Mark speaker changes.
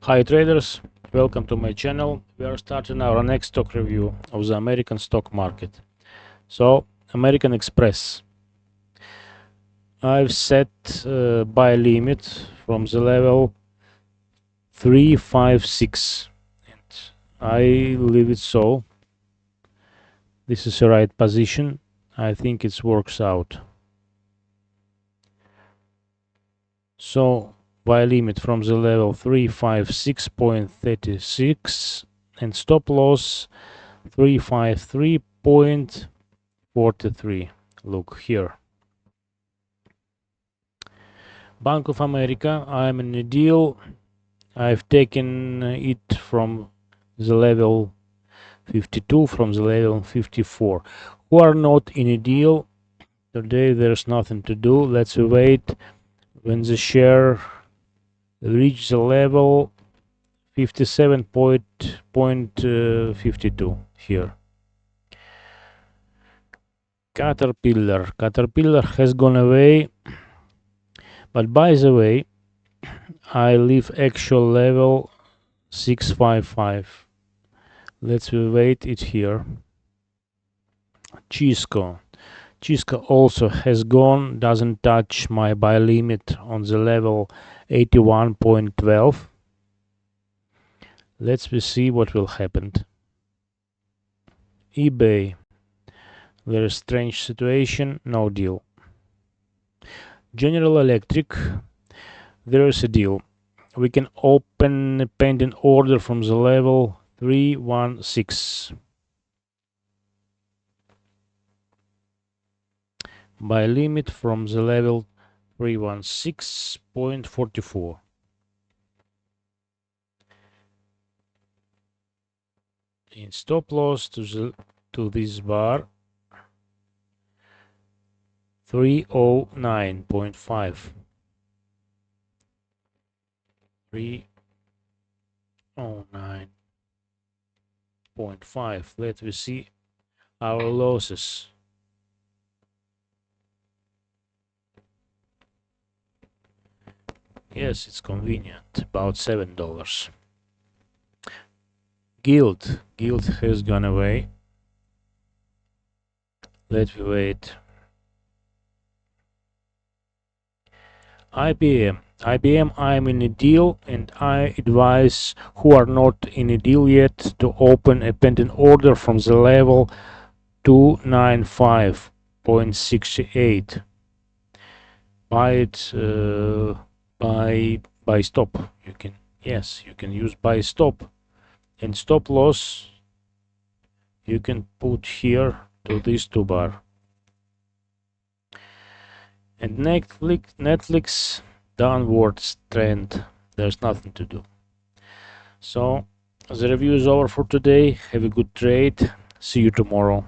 Speaker 1: Hi traders, welcome to my channel. We are starting our next stock review of the American stock market. So, American Express. I've set buy limit from the level 356 and I leave it so. This is the right position. I think it works out. So, buy limit from the level 356.36 and stop loss 353.43. Look here. Bank of America, I'm in a deal. I've taken it from the level 52, from the level 54. Who are not in a deal, today there's nothing to do. Let's wait when the share reach the level 57.52 here. Caterpillar has gone away, but by the way, I leave actual level 655. Let's wait it here. CSCO also has gone, doesn't touch my buy limit on the level 81.12. Let's see what will happen. eBay, very strange situation, no deal. General Electric, there is a deal. We can open a pending order from the level 316. Buy limit from the level 316.44. In stop loss to this bar 309.5. 309.5. Let me see our losses. Yes, it's convenient, about $7. GILD has gone away. Let me wait. IBM, I'm in a deal, and I advise who are not in a deal yet to open a pending order from the level 295.68. Buy it by stop. You can use buy stop, and stop loss you can put here to this two bar. And Netflix downwards trend, there's nothing to do. So the review is over for today. Have a good trade. See you tomorrow.